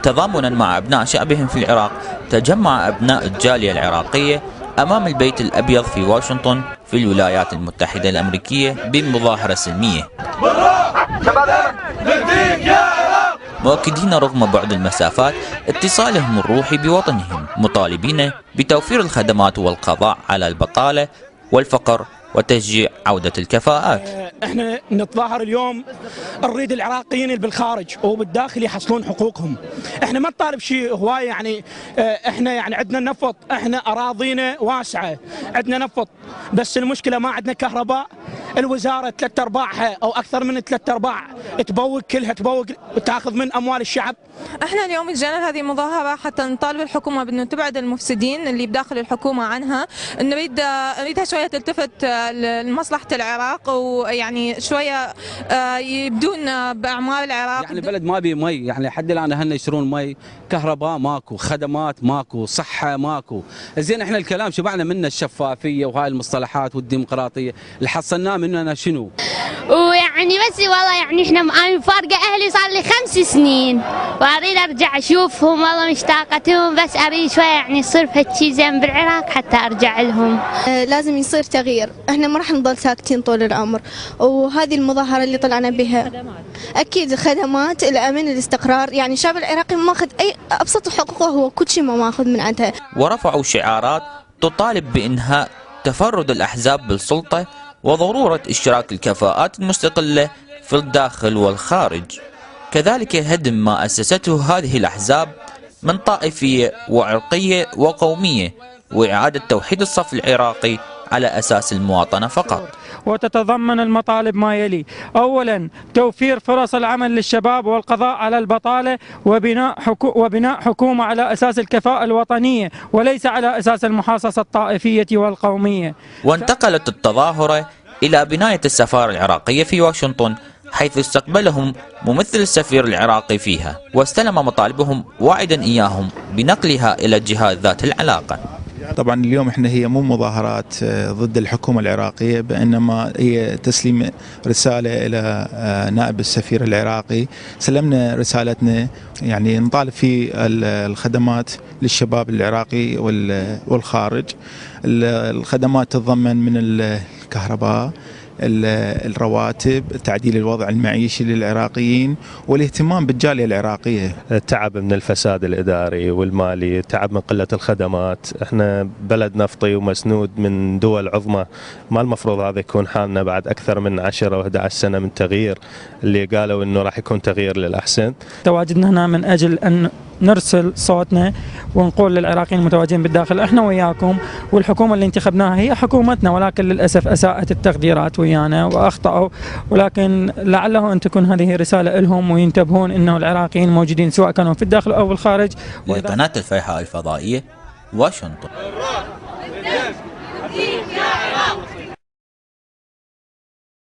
تضامنا مع أبناء شعبهم في العراق، تجمع أبناء الجالية العراقية أمام البيت الأبيض في واشنطن في الولايات المتحدة الأمريكية بمظاهرة سلمية، مؤكدين رغم بعد المسافات اتصالهم الروحي بوطنهم، مطالبين بتوفير الخدمات والقضاء على البطالة والفقر وتشجيع عودة الكفاءات. احنا نتظاهر اليوم، نريد العراقيين اللي بالخارج وبالداخل يحصلون حقوقهم. احنا ما نطالب شيء هواي، يعني احنا يعني عندنا نفط، احنا اراضينا واسعه، عندنا نفط، بس المشكله ما عندنا كهرباء. الوزاره 3/4 او اكثر من 3/4 تبوق، كلها تبوق وتاخذ من اموال الشعب. احنا اليوم جينا لهذه المظاهره حتى نطالب الحكومه بانه تبعد المفسدين اللي بداخل الحكومه عنها، نريدها شويه تلتفت لمصلحه العراق، ويعني شويه يبدون باعمال العراق. يعني البلد ما بي مي، يعني لحد الان اهلنا يشترون مي، كهرباء ماكو، خدمات ماكو، صحه ماكو. زين احنا الكلام شبعنا منه الشفافيه وهاي المصطلحات والديمقراطيه، اللي حصلناه مننا شنو؟ ويعني بس والله يعني احنا انا فارقه اهلي صار لي 5 سنين، واريد ارجع اشوفهم، والله مشتاقتهم، بس اريد شويه يعني يصير هالشي زين بالعراق حتى ارجع لهم. لازم يصير تغيير، احنا ما راح نضل ساكتين طول العمر، وهذه المظاهره اللي طلعنا بها اكيد خدمات الامن الاستقرار، يعني الشعب العراقي ماخذ اي ابسط حقوقه، هو كل شيء ما ماخذ من عندها. ورفعوا شعارات تطالب بإنهاء تفرد الأحزاب بالسلطة وضرورة إشراك الكفاءات المستقلة في الداخل والخارج، كذلك هدم ما أسسته هذه الأحزاب من طائفية وعرقية وقومية، وإعادة توحيد الصف العراقي على أساس المواطنة فقط. وتتضمن المطالب ما يلي: توفير فرص العمل للشباب والقضاء على البطالة وبناء حكومة على أساس الكفاءة الوطنية وليس على أساس المحاصصة الطائفية والقومية. وانتقلت التظاهرة إلى بناية السفارة العراقية في واشنطن، حيث استقبلهم ممثل السفير العراقي فيها واستلم مطالبهم، واعدا إياهم بنقلها إلى الجهات ذات العلاقة. طبعا اليوم احنا هي مو مظاهرات ضد الحكومة العراقية، بإنما هي تسليم رسالة إلى نائب السفير العراقي. سلمنا رسالتنا، يعني نطالب في الخدمات للشباب العراقي والخارج. الخدمات تتضمن من الكهرباء، الرواتب، تعديل الوضع المعيشي للعراقيين، والاهتمام بالجالية العراقية. تعب من الفساد الإداري والمالي، تعب من قلة الخدمات. احنا بلد نفطي ومسنود من دول عظمى، ما المفروض هذا يكون حالنا بعد أكثر من 10 و11 سنة من تغيير اللي قالوا إنه راح يكون تغيير للأحسن. تواجدنا هنا من أجل أن نرسل صوتنا ونقول للعراقيين المتواجدين بالداخل: احنا وياكم، والحكومة اللي انتخبناها هي حكومتنا، ولكن للأسف أساءت التقديرات ويانا وأخطأوا، ولكن لعله أن تكون هذه رسالة لهم وينتبهون أنه العراقيين موجودين سواء كانوا في الداخل أو بالخارج. لقناة الفيحاء الفضائية، واشنطن.